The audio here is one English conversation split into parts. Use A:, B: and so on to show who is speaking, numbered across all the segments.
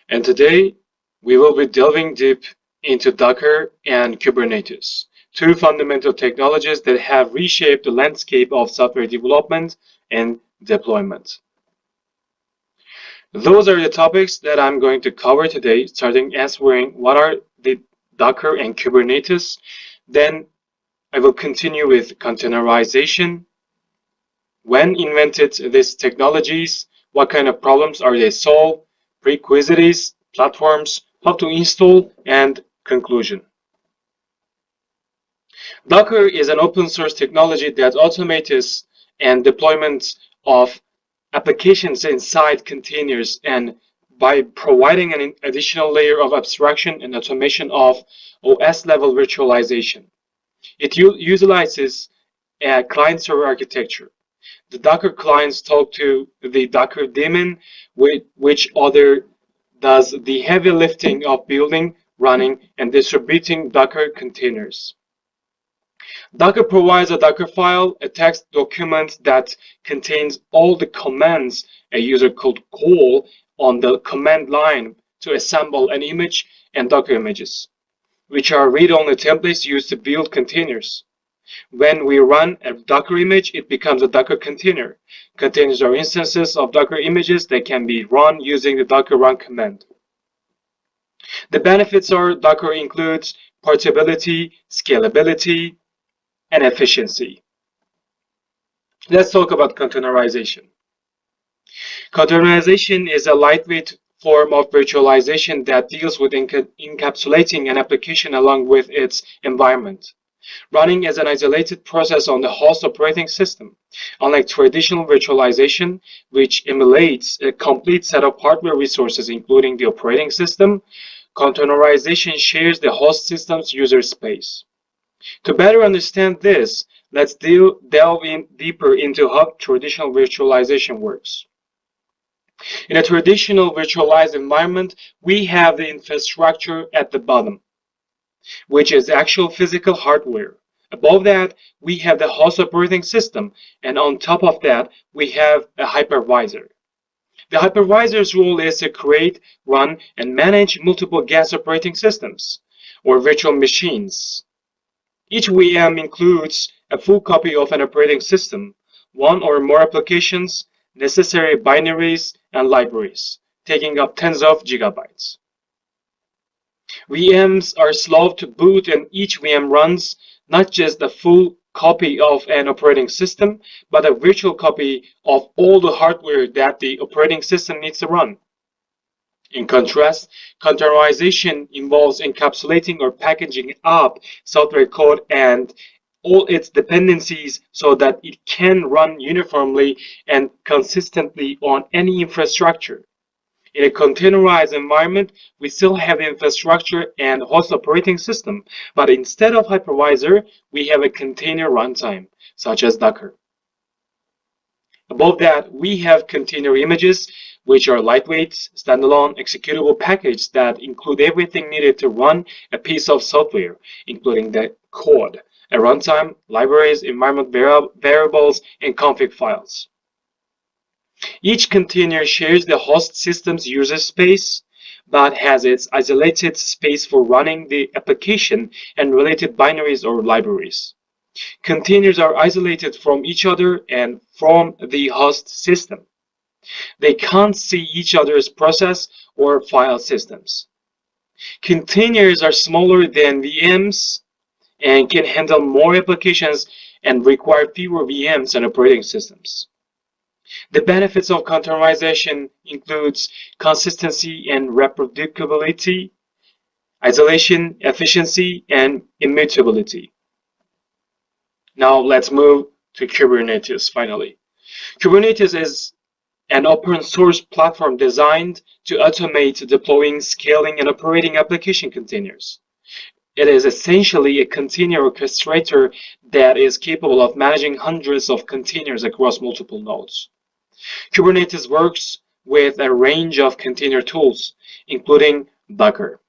A: And today we will be delving deep into Docker and Kubernetes, two fundamental technologies that have reshaped the landscape of software development and deployment. Those are the topics that I'm going to cover today, starting answering what are the Docker and Kubernetes. Then I will continue with containerization. When invented these technologies, what kind of problems are they solve, prerequisites, platforms, how to install, and conclusion. Docker is an open source technology that automates and deployment of applications inside containers, and by providing an additional layer of abstraction and automation of OS level virtualization. It utilizes a client-server architecture. The Docker clients talk to the Docker daemon, which other does the heavy lifting of building, running, and distributing Docker containers. Docker provides a Docker file, a text document that contains all the commands a user could call on the command line to assemble an image and Docker images, which are read-only templates used to build containers. When we run a Docker image, it becomes a Docker container. Containers are instances of Docker images that can be run using the Docker run command. The benefits are Docker includes portability, scalability, and efficiency. Let's talk about containerization. Containerization is a lightweight form of virtualization that deals with encapsulating an application along with its environment, running as an isolated process on the host operating system. Unlike traditional virtualization, which emulates a complete set of hardware resources including the operating system, containerization shares the host system's user space. To better understand this, let's delve in deeper into how traditional virtualization works. In a traditional virtualized environment, we have the infrastructure at the bottom, which is actual physical hardware. Above that, we have the host operating system, and on top of that, we have a hypervisor. The hypervisor's role is to create, run, and manage multiple guest operating systems, or virtual machines. Each VM includes a full copy of an operating system, one or more applications, necessary binaries, and libraries, taking up tens of gigabytes. VMs are slow to boot, and each VM runs not just a full copy of an operating system, but a virtual copy of all the hardware that the operating system needs to run. In contrast, containerization involves encapsulating or packaging up software code and all its dependencies so that it can run uniformly and consistently on any infrastructure. In a containerized environment, we still have the infrastructure and host operating system, but instead of hypervisor, we have a container runtime, such as Docker. Above that, we have container images, which are lightweight, standalone, executable packages that include everything needed to run a piece of software, including the code, a runtime, libraries, environment variables, and config files. Each container shares the host system's user space, but has its isolated space for running the application and related binaries or libraries. Containers are isolated from each other and from the host system. They can't see each other's process or file systems. Containers are smaller than VMs and can handle more applications and require fewer VMs and operating systems. The benefits of containerization includes consistency and reproducibility, isolation, efficiency, and immutability. Now let's move to Kubernetes finally. Kubernetes is an open source platform designed to automate deploying, scaling, and operating application containers. It is essentially a container orchestrator that is capable of managing hundreds of containers across multiple nodes. Kubernetes works with a range of container tools, including Docker.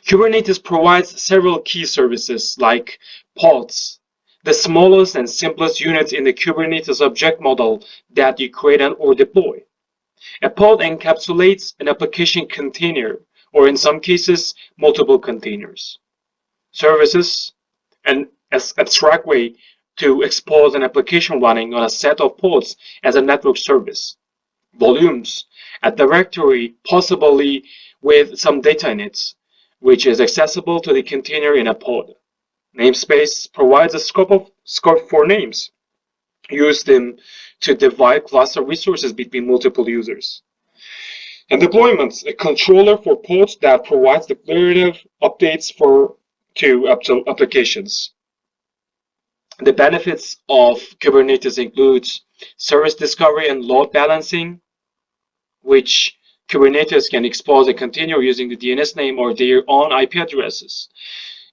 A: Kubernetes provides several key services like pods, the smallest and simplest units in the Kubernetes object model that you create or deploy. A pod encapsulates an application container, or in some cases, multiple containers. Services, an abstract way to expose an application running on a set of pods as a network service. Volumes, a directory, possibly with some data in it, which is accessible to the container in a pod. Namespace provides a scope for names. Use them to divide cluster resources between multiple users. And deployments, a controller for pods that provides declarative updates to applications. The benefits of Kubernetes includes service discovery and load balancing, which Kubernetes can expose a container using the DNS name or their own IP addresses.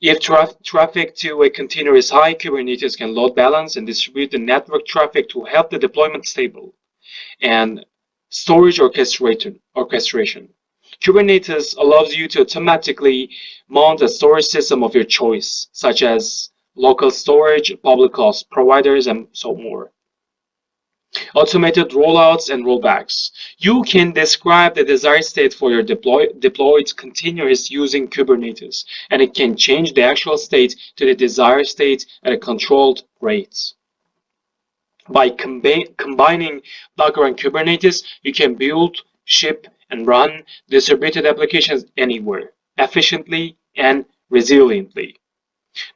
A: If traffic to a container is high, Kubernetes can load balance and distribute the network traffic to help the deployment stable. And storage orchestration. Kubernetes allows you to automatically mount a storage system of your choice, such as local storage, public cloud providers, and so more. Automated rollouts and rollbacks. You can describe the desired state for your deployed containers using Kubernetes, and it can change the actual state to the desired state at a controlled rate. By combining Docker and Kubernetes, you can build, ship, and run distributed applications anywhere, efficiently and resiliently.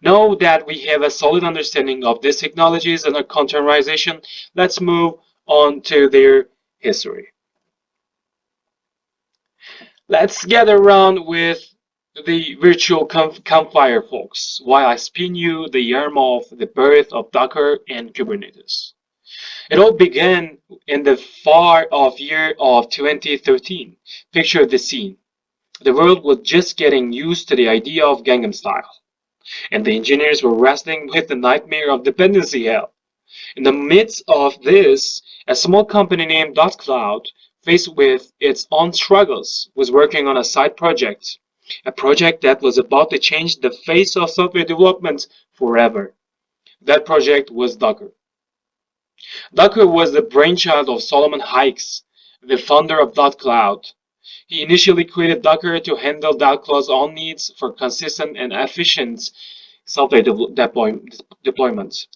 A: Now that we have a solid understanding of these technologies and their containerization, let's move on to their history. Let's get around with the virtual campfire, folks, while I spin you the yarn of the birth of Docker and Kubernetes. It all began in the far off year of 2013. Picture the scene. The world was just getting used to the idea of Gangnam Style, and the engineers were wrestling with the nightmare of dependency hell. In the midst of this, a small company named xCloud, faced with its own struggles, was working on a side project, a project that was about to change the face of software development forever. That project was Docker. Docker was the brainchild of Solomon Hykes, the founder of xCloud. He initially created Docker to handle xCloud's own needs for consistent and efficient software deployment.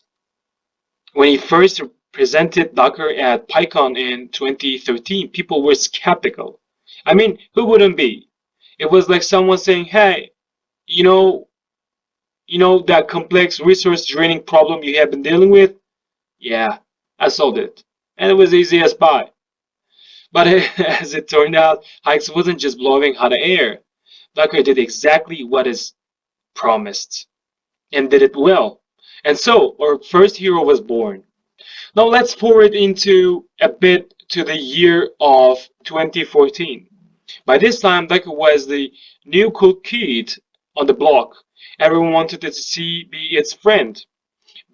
A: When he first presented Docker at PyCon in 2013, people were skeptical. I mean, who wouldn't be? It was like someone saying, hey, you know that complex resource draining problem you have been dealing with? Yeah, I solved it. And it was easy as pie. But as it turned out, Hykes wasn't just blowing hot air. Docker did exactly what is promised and did it well. And so our first hero was born. Now let's forward into a bit to the year of 2014. By this time, Docker was the new cool kid on the block. Everyone wanted it to be its friend.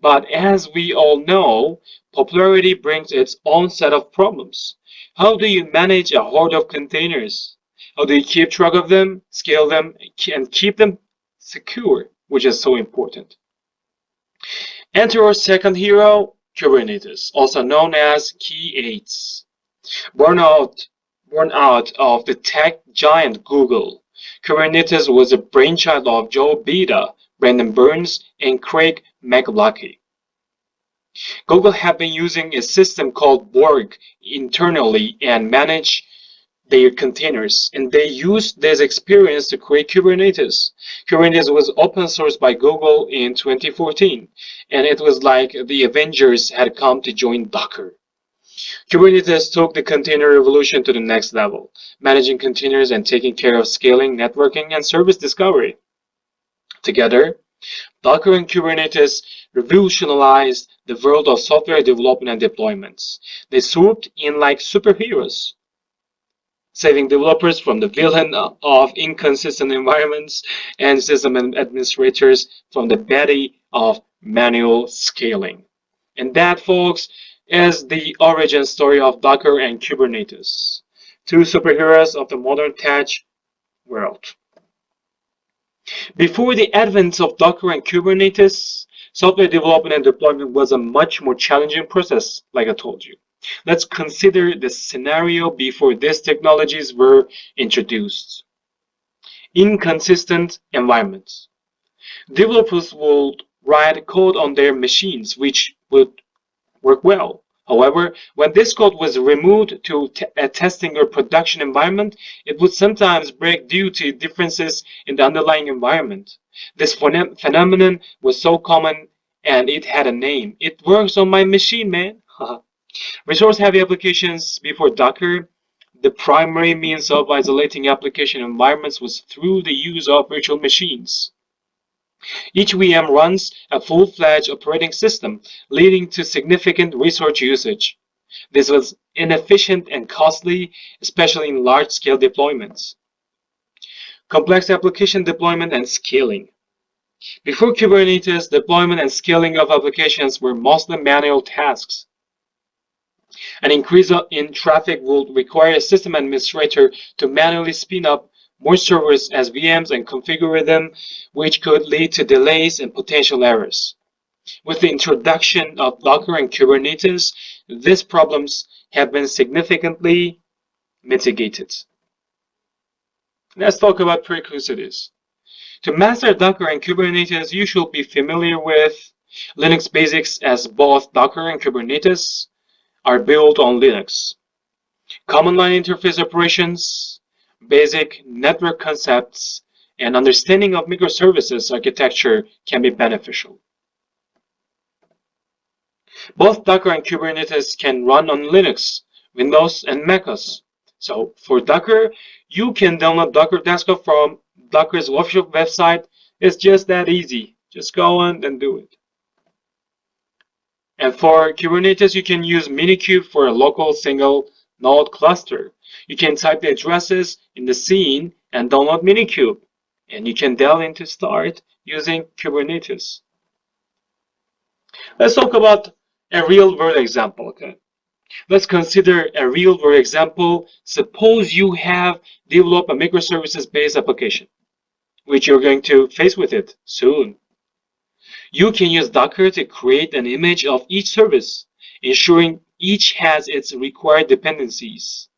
A: But as we all know, popularity brings its own set of problems. How do you manage a horde of containers? How do you keep track of them, scale them, and keep them secure, which is so important? Enter our second hero, Kubernetes, also known as K8s. Born out of the tech giant Google, Kubernetes was a brainchild of Joe Beda, Brandon Burns, and Craig McLachie. Google had been using a system called Borg internally and manage their containers, and they used this experience to create Kubernetes. Kubernetes was open sourced by Google in 2014, and it was like the Avengers had come to join Docker. Kubernetes took the container revolution to the next level, managing containers and taking care of scaling, networking, and service discovery. Together, Docker and Kubernetes revolutionized the world of software development and deployments. They swooped in like superheroes, saving developers from the villain of inconsistent environments and system administrators from the battle of manual scaling. And that, folks, is the origin story of Docker and Kubernetes, two superheroes of the modern tech world. Before the advent of Docker and Kubernetes, software development and deployment was a much more challenging process, like I told you. Let's consider the scenario before these technologies were introduced. Inconsistent environments. Developers would write code on their machines which would work well. However, when this code was removed to a testing or production environment, it would sometimes break due to differences in the underlying environment. This phenomenon was so common and it had a name. It works on my machine, man. Resource-heavy applications before Docker, the primary means of isolating application environments was through the use of virtual machines. Each VM runs a full-fledged operating system, leading to significant resource usage. This was inefficient and costly, especially in large-scale deployments. Complex application deployment and scaling. Before Kubernetes, deployment and scaling of applications were mostly manual tasks. An increase in traffic would require a system administrator to manually spin up more servers as VMs and configure them, which could lead to delays and potential errors. With the introduction of Docker and Kubernetes, these problems have been significantly mitigated. Let's talk about prerequisites. To master Docker and Kubernetes, you should be familiar with Linux basics, as both Docker and Kubernetes are built on Linux. Command line interface operations, basic network concepts, and understanding of microservices architecture can be beneficial. Both Docker and Kubernetes can run on Linux, Windows, and macOS. So for Docker, you can download Docker Desktop from Docker's official website. It's just that easy. Just go on and do it. And for Kubernetes, you can use Minikube for a local single node cluster. You can type the addresses in the scene and download Minikube. And you can delve into start using Kubernetes. Let's talk about a real-world example, okay? Let's consider a real-world example. Suppose you have developed a microservices-based application, which you're going to face with it soon. You can use Docker to create an image of each service, ensuring each has its required dependencies.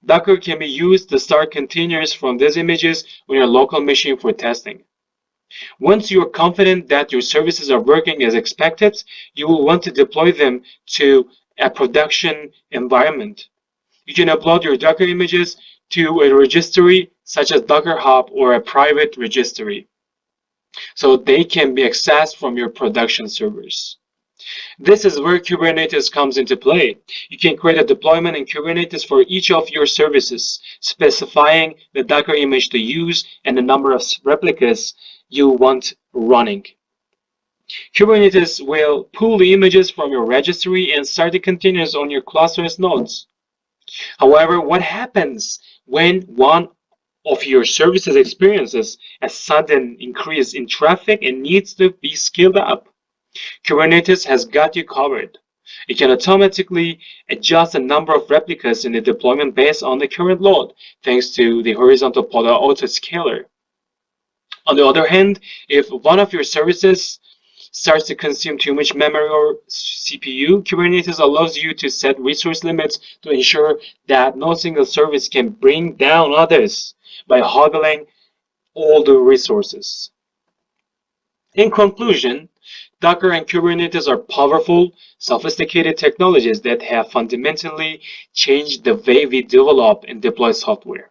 A: Docker can be used to start containers from these images on your local machine for testing. Once you are confident that your services are working as expected, you will want to deploy them to a production environment. You can upload your Docker images to a registry such as Docker Hub or a private registry, so they can be accessed from your production servers. This is where Kubernetes comes into play. You can create a deployment in Kubernetes for each of your services, specifying the Docker image to use and the number of replicas you want running. Kubernetes will pull the images from your registry and start the containers on your cluster's nodes. However, what happens when one of your services experiences a sudden increase in traffic and needs to be scaled up? Kubernetes has got you covered. It can automatically adjust the number of replicas in the deployment based on the current load, thanks to the horizontal pod autoscaler. On the other hand, if one of your services starts to consume too much memory or CPU, Kubernetes allows you to set resource limits to ensure that no single service can bring down others by hoggling all the resources. In conclusion, Docker and Kubernetes are powerful, sophisticated technologies that have fundamentally changed the way we develop and deploy software.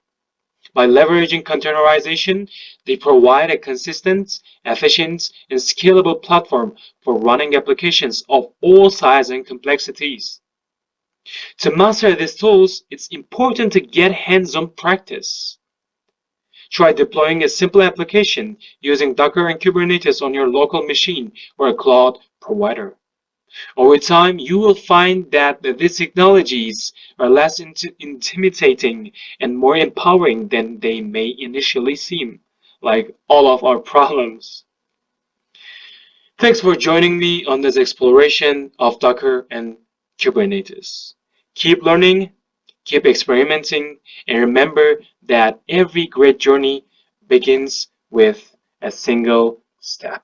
A: By leveraging containerization, they provide a consistent, efficient, and scalable platform for running applications of all sizes and complexities. To master these tools, it's important to get hands-on practice. Try deploying a simple application using Docker and Kubernetes on your local machine or a cloud provider. Over time, you will find that these technologies are less intimidating and more empowering than they may initially seem, like all of our problems. Thanks for joining me on this exploration of Docker and Kubernetes. Keep learning, keep experimenting, and remember that every great journey begins with a single step.